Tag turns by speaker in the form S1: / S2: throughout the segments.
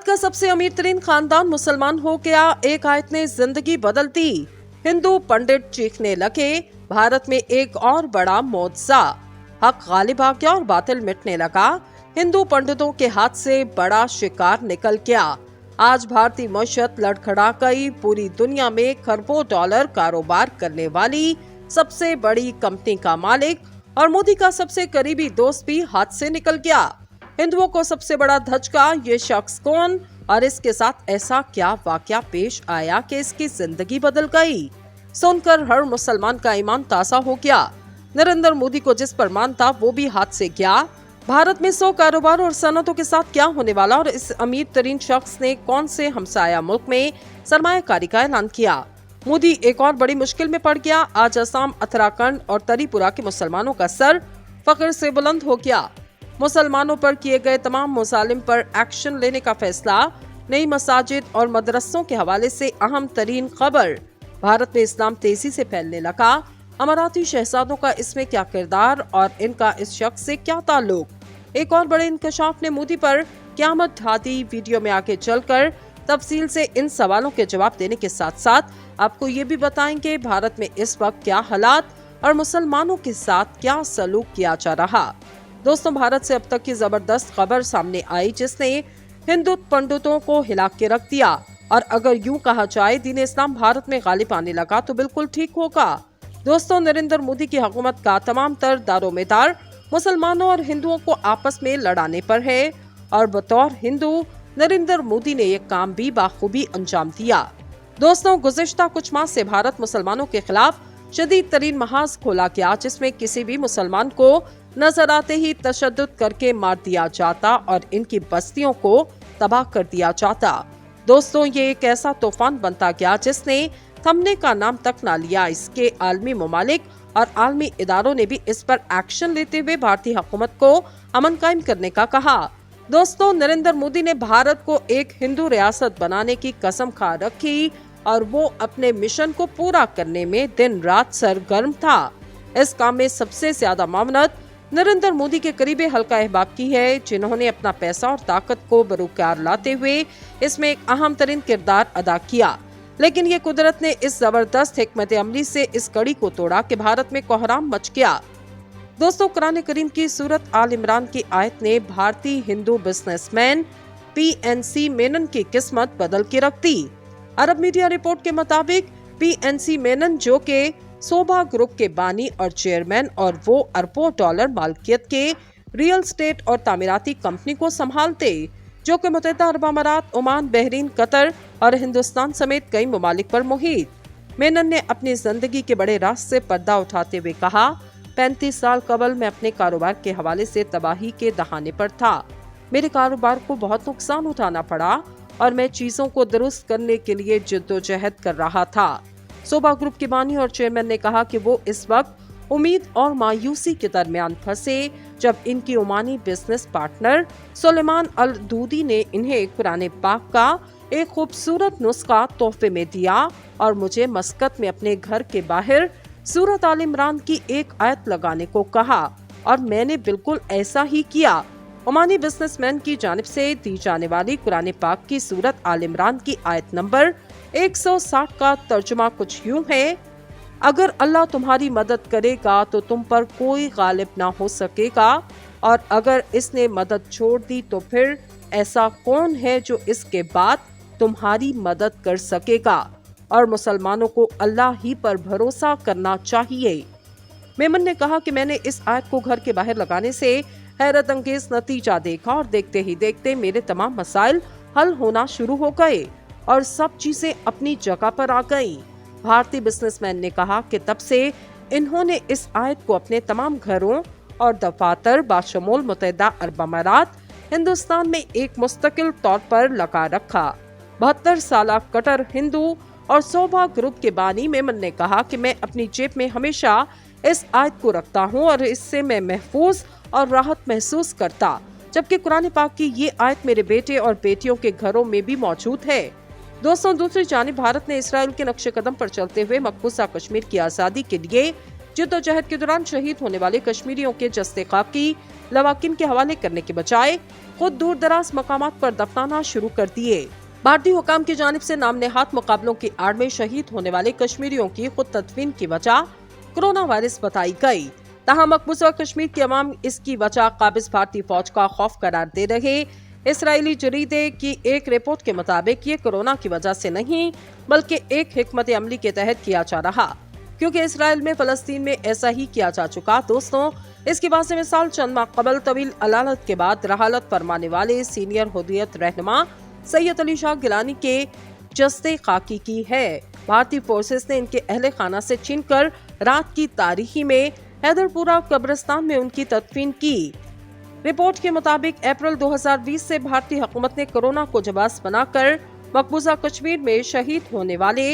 S1: का सबसे अमीर तरीन खानदान मुसलमान हो गया, एक आयत ने जिंदगी बदल दी। हिंदू पंडित चीखने लगे, भारत में एक और बड़ा मौजज़ा। हक गालिब आ गया और बातिल मिटने लगा। हिंदू पंडितों के हाथ से बड़ा शिकार निकल गया। आज भारतीय मईशत लड़खड़ा गई। पूरी दुनिया में खरबों डॉलर कारोबार करने वाली सबसे बड़ी कंपनी का मालिक और मोदी का सबसे करीबी दोस्त भी हाथ से निकल गया। हिंदुओं को सबसे बड़ा धचका, ये शख्स कौन और इसके साथ ऐसा क्या वाकया पेश आया कि इसकी जिंदगी बदल गई। सुनकर हर मुसलमान का ईमान ताज़ा हो गया। नरेंद्र मोदी को जिस पर मान था वो भी हाथ से गया। भारत में 100 कारोबार और सनतों के साथ क्या होने वाला और इस अमीर तरीन शख्स ने कौन से हमसाया मुल्क में सरमायाकारी का ऐलान किया। मोदी एक और बड़ी मुश्किल में पड़ गया। आज असम, उत्तराखंड और त्रिपुरा के मुसलमानों का सर फख्र से बुलंद हो गया। मुसलमानों पर किए गए तमाम मुजालिम पर एक्शन लेने का फैसला। नई मसाजिद और मदरसों के हवाले से अहम तरीन खबर। भारत में इस्लाम तेजी से फैलने लगा। अमाराती शहजादों का इसमें क्या किरदार और इनका इस शख्स से क्या ताल्लुक। एक और बड़े इंकशाफ ने मोदी पर क़यामत ढा दी। वीडियो में आगे चलकर तफसील से इन सवालों के जवाब देने के साथ साथ आपको ये भी बताएंगे भारत में इस वक्त क्या हालात और मुसलमानों के साथ क्या सलूक किया जा रहा। दोस्तों, भारत से अब तक की जबरदस्त खबर सामने आई जिसने हिंदू पंडितों को हिला के रख दिया। और अगर यूं कहा जाए दीन इस्लाम भारत में गालिब आने लगा तो बिल्कुल ठीक होगा। दोस्तों, नरेंद्र मोदी की हुकूमत का तमाम तर दारोमदार मुसलमानों और हिंदुओं को आपस में लड़ाने पर है और बतौर हिंदू नरेंद्र मोदी ने ये काम भी बाखूबी अंजाम दिया। दोस्तों, गुज़िश्ता कुछ माह से भारत मुसलमानों के खिलाफ शदीद तरीन महाज खोला गया जिसमें किसी भी मुसलमान को नजर आते ही तशद्दुद करके मार दिया जाता और इनकी बस्तियों को तबाह कर दिया जाता। दोस्तों, ये एक ऐसा तूफान बनता गया जिसने थमने का नाम तक ना लिया। इसके आलमी ममालिक और आलमी इदारों ने भी इस पर एक्शन लेते हुए भारतीय हुकूमत को अमन कायम करने का कहा। दोस्तों, नरेंद्र मोदी ने भारत को एक हिंदू रियासत बनाने की कसम खा रखी और वो अपने मिशन को पूरा करने में दिन रात सरगर्म था। इस काम में सबसे ज्यादा मामनत नरेंद्र मोदी के करीबी हल्का अहबाब की है जिन्होंने अपना पैसा और ताकत को बरूकार लाते हुए इसमें एक अहम तरीन किरदार अदा किया। लेकिन ये कुदरत ने इस जबरदस्त हिकमत अमली से इस कड़ी को तोड़ा कि भारत में कोहराम मच गया। दोस्तों, कुरान करीम की सूरत आल इमरान की आयत ने भारतीय हिंदू बिजनेसमैन PNC मेनन की किस्मत बदल के रख दी। अरब मीडिया रिपोर्ट के मुताबिक PNC मेनन जो के सोभा ग्रुप के बानी और चेयरमैन और वो अरबों डॉलर मालकियत के रियल स्टेट और तामीराती कंपनी को संभालते जो कि मुत्तहिदा अरब अमारात, ओमान, बहरीन, कतर और हिंदुस्तान समेत कई ममालिक पर मुहित। मेनन ने अपनी जिंदगी के बड़े राज से पर्दा उठाते हुए कहा, 35 साल कबल मैं अपने कारोबार के हवाले से तबाही के दहाने पर था। मेरे कारोबार को बहुत नुकसान उठाना पड़ा और मैं चीजों को दुरुस्त करने के लिए जिद्दोजहद कर रहा था। सोभा ग्रुप के बानी और चेयरमैन ने कहा कि वो इस वक्त उम्मीद और मायूसी के दरमियान फंसे जब इनकी ओमानी बिजनेस पार्टनर सुलेमान अल दूदी ने इन्हें कुरान पाक का एक खूबसूरत नुस्खा तोहफे में दिया और मुझे मस्कत में अपने घर के बाहर सूरत आल इमरान की एक आयत लगाने को कहा और मैंने बिल्कुल ऐसा ही किया। ओमानी बिजनेसमैन की जानिब से दी जाने वाली कुरान पाक की सूरत आल इमरान की आयत नंबर 160 का तर्जुमा कुछ यूं है, अगर अल्लाह तुम्हारी मदद करेगा तो तुम पर कोई गालिब ना हो सकेगा और अगर इसने मदद छोड़ दी तो फिर ऐसा कौन है जो इसके बाद तुम्हारी मदद कर सकेगा और मुसलमानों को अल्लाह ही पर भरोसा करना चाहिए। मेमन ने कहा कि मैंने इस आयत को घर के बाहर लगाने से हैरत अंगेज नतीजा देखा और देखते ही देखते मेरे तमाम मसाइल हल होना शुरू हो गए और सब चीजें अपनी जगह पर आ गईं। भारतीय बिजनेसमैन ने कहा कि तब से इन्होंने इस आयत को अपने तमाम घरों और दफातर बाशमूल मुत्तहिदा अरब अमारात, हिंदुस्तान में एक मुस्तकिल तौर पर लगा रखा। 72 साल कट्टर हिंदू और सोभा ग्रुप के बानी मेमन ने कहा कि मैं अपनी जेब में हमेशा इस आयत को रखता हूँ और इससे मैं महफूज और राहत महसूस करता, जबकि कुरान पाक की ये आयत मेरे बेटे और बेटियों के घरों में भी मौजूद है। दोस्तों, दूसरी जानिब भारत ने इसराइल के नक्शे कदम पर चलते हुए मकबूजा कश्मीर की आज़ादी के लिए जद्दोजहद के दौरान शहीद होने वाले कश्मीरियों के जस्ते खाकी लवाकिन के हवाले करने के बजाय खुद दूर दराज मकामात पर दफनाना शुरू कर दिए। भारतीय हुकाम की जानिब से नाम नेहाद मुकाबलों की आड़ में शहीद होने वाले कश्मीरियों की खुद तदफीन की वजह कोरोना वायरस बताई गई। तहाँ मकबूजा कश्मीर की अवाम इसकी वजह काबिज भारतीय फौज का खौफ करार दे रहे। इसराइली जरीदे की एक रिपोर्ट के मुताबिक ये कोरोना की वजह से नहीं बल्कि एक हिकमत अमली के तहत किया जा रहा, क्योंकि इसराइल में फलस्तीन में ऐसा ही किया जा चुका। दोस्तों, इसकी वाज़ेह मिसाल चंद माह कबल तवील अलालत के बाद रहालत फरमाने वाले सीनियर हुर्रियत रहनुमा सैयद अली शाह गिलानी के जस्ते खाकी की है। भारतीय फोर्सेस ने इनके अहले खाना से छीनकर रात की तारीखी में हैदरपुरा कब्रिस्तान में उनकी तदफीन की। रिपोर्ट के मुताबिक अप्रैल 2020 से भारतीय हुकूमत ने कोरोना को जवाब बनाकर मकबूजा कश्मीर में शहीद होने वाले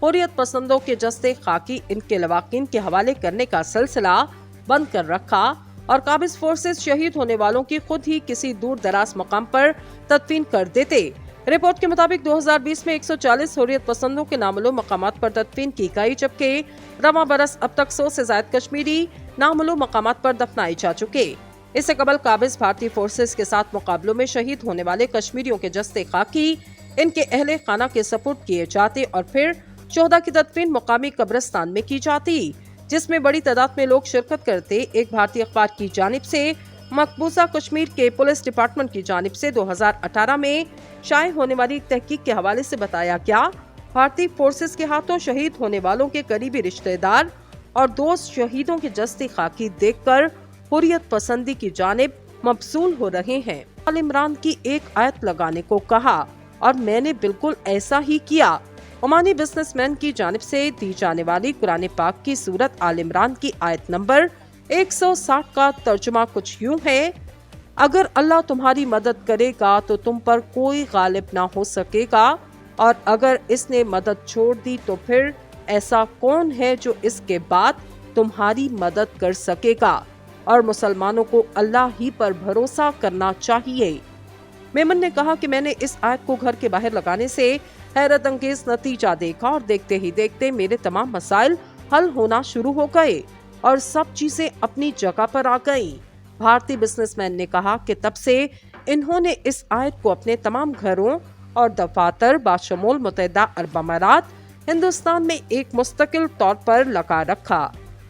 S1: हुर्रियत पसंदों के जस्ते खाकी इनके लवाकिन के हवाले करने का सिलसिला बंद कर रखा और काबिज फोर्सेस शहीद होने वालों की खुद ही किसी दूर दराज मकाम पर तदफीन कर देते। रिपोर्ट के मुताबिक 2020 में 140 हुर्रियत पसंदों के नामालूम मकामात पर तदफीन की गई, जबकि रवां बरस अब तक 100 से ज्यादा कश्मीरी नामालूम मकामात पर दफनाए जा चुके। इससे कबल काबिज भारतीय फोर्सेस के साथ मुकाबलों में शहीद होने वाले कश्मीरियों के जस्ते खाकी इनके अहले खाना के सपुर्द किए जाते और फिर 14 की तदफीन मुकामी कब्रिस्तान में की जाती, जिसमें बड़ी तादाद में लोग शिरकत करते। एक भारतीय अखबार की जानिब से मकबूजा कश्मीर के पुलिस डिपार्टमेंट की जानिब से 2018 में शाये होने वाली तहकीक के हवाले से बताया गया, भारतीय फोर्सेस के हाथों शहीद होने वालों के करीबी रिश्तेदार और दोस्त शहीदों के जस्ते खाकी देखकर हुर्रियत पसंदी की जानिब मबसूल हो रहे हैं। आल इमरान की एक आयत लगाने को कहा और मैंने बिल्कुल ऐसा ही किया। ओमानी बिजनेसमैन की जानिब से दी जाने वाली कुरान पाक की सूरत आल इमरान की आयत नंबर 160 का तर्जुमा कुछ यूं है, अगर अल्लाह तुम्हारी मदद करेगा तो तुम पर कोई गालिब ना हो सकेगा, और अगर इसने मदद छोड़ दी तो फिर ऐसा कौन है जो इसके बाद तुम्हारी मदद कर सकेगा, और मुसलमानों को अल्लाह ही पर भरोसा करना चाहिए। मेमन ने कहा कि मैंने इस आयत को घर के बाहर लगाने से हैरत अंगेज नतीजा देखा और देखते ही देखते मेरे तमाम मसाइल हल होना शुरू हो गए और सब चीजें अपनी जगह पर आ गईं। भारतीय बिजनेसमैन ने कहा कि तब से इन्होंने इस आयत को अपने तमाम घरों और दफातर बाशमूल मुत्तहिदा अरब अमारात हिंदुस्तान में एक मुस्तकिल तौर पर लगा रखा।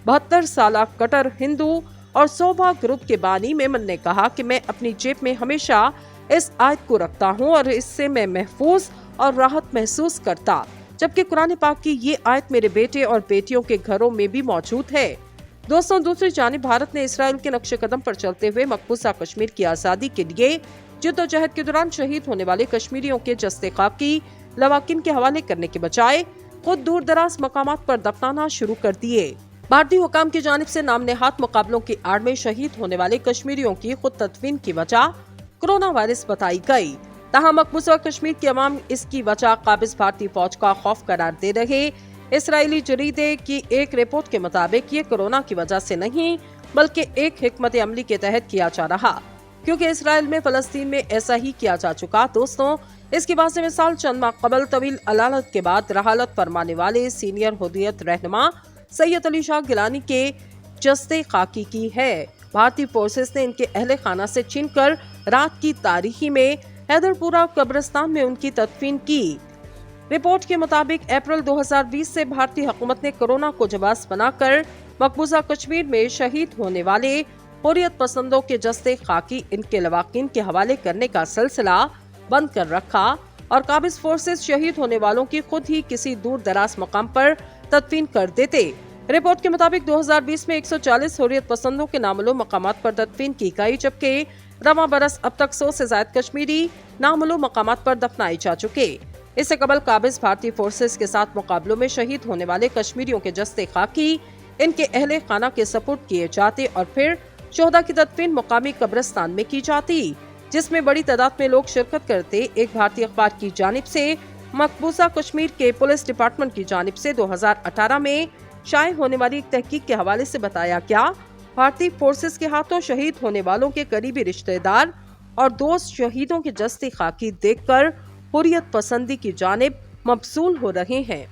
S1: 72 साल कट्टर हिंदू और सोभा ग्रुप के बानी मेमन ने कहा कि मैं अपनी जेब में हमेशा इस आयत को रखता हूँ और इससे मैं महफूज और राहत महसूस करता, जबकि कुरान पाक की ये आयत मेरे बेटे और बेटियों के घरों में भी मौजूद है। दोस्तों, दूसरी जानिब भारत ने इसराइल के नक्शे कदम पर चलते हुए मकबूजा कश्मीर की आजादी के लिए जद्दोजहद के दौरान शहीद होने वाले कश्मीरियों के जस्ते खाकी लवाकिन के हवाले करने के बजाय खुद दूर दराज मकामात पर दफनाना शुरू कर दिए। भारतीय हुकाम की जानिब से नाम नेहाद मुकाबलों की आड़ में शहीद होने वाले कश्मीरियों की खुद तदफीन की वजह कोरोना वायरस बताई गई। तहाँ मकबूजा कश्मीर की अवाम इसकी वजह काबिज भारतीय फौज का खौफ करार दे रहे। इसराइली जरीदे की एक रिपोर्ट के मुताबिक ये कोरोना की वजह से नहीं बल्कि एक हिकमत अमली के तहत किया जा रहा, क्योंकि इसराइल में फलस्तीन में ऐसा ही किया जा चुका। दोस्तों, इसकी वाज़ेह मिसाल चंद माह कबल तवील अलालत के बाद रहालत फरमाने वाले सीनियर हुर्रियत रहनुमा सैयद अली शाह गिलानी के जस्ते खाकी की है। भारतीय फोर्सेस ने इनके अहले खाना से छीनकर रात की तारीखी में हैदरपुरा कब्रिस्तान में उनकी तदफीन की। रिपोर्ट के मुताबिक अप्रैल 2020 से भारतीय हुकूमत ने कोरोना को जवाब बनाकर मकबूजा कश्मीर में शहीद होने वाले हुर्रियत पसंदों के जस्ते खाकी इनके लवाकिन के हवाले करने का सिलसिला बंद कर रखा और काबिज फोर्सेस शहीद होने वालों की खुद ही किसी दूर दराज मकाम पर तदफीन कर देते। रिपोर्ट के मुताबिक 2020 में 140 हुर्रियत पसंदों के नामालूम मकामात पर तदफीन की गई, जबकि रवां बरस अब तक 100 से ज्यादा कश्मीरी नामालूम मकामात पर दफनाए जा चुके। इससे कबल काबिज भारतीय फोर्सेस के साथ मुकाबलों में शहीद होने वाले कश्मीरियों के जस्ते खाकी इनके अहले खाना के सपुर्द किए जाते और फिर 14 की तदफीन मुकामी कब्रिस्तान में की जाती, जिसमें बड़ी तादाद में लोग शिरकत करते। एक भारतीय अखबार की जानिब से मकबूजा कश्मीर के पुलिस डिपार्टमेंट की जानिब से 2018 में शाये होने वाली एक तहकीक के हवाले से बताया गया, भारतीय फोर्सेस के हाथों शहीद होने वालों के करीबी रिश्तेदार और दोस्त शहीदों के जस्ते खाकी देखकर हुर्रियत पसंदी की जानिब मबसूल हो रहे हैं।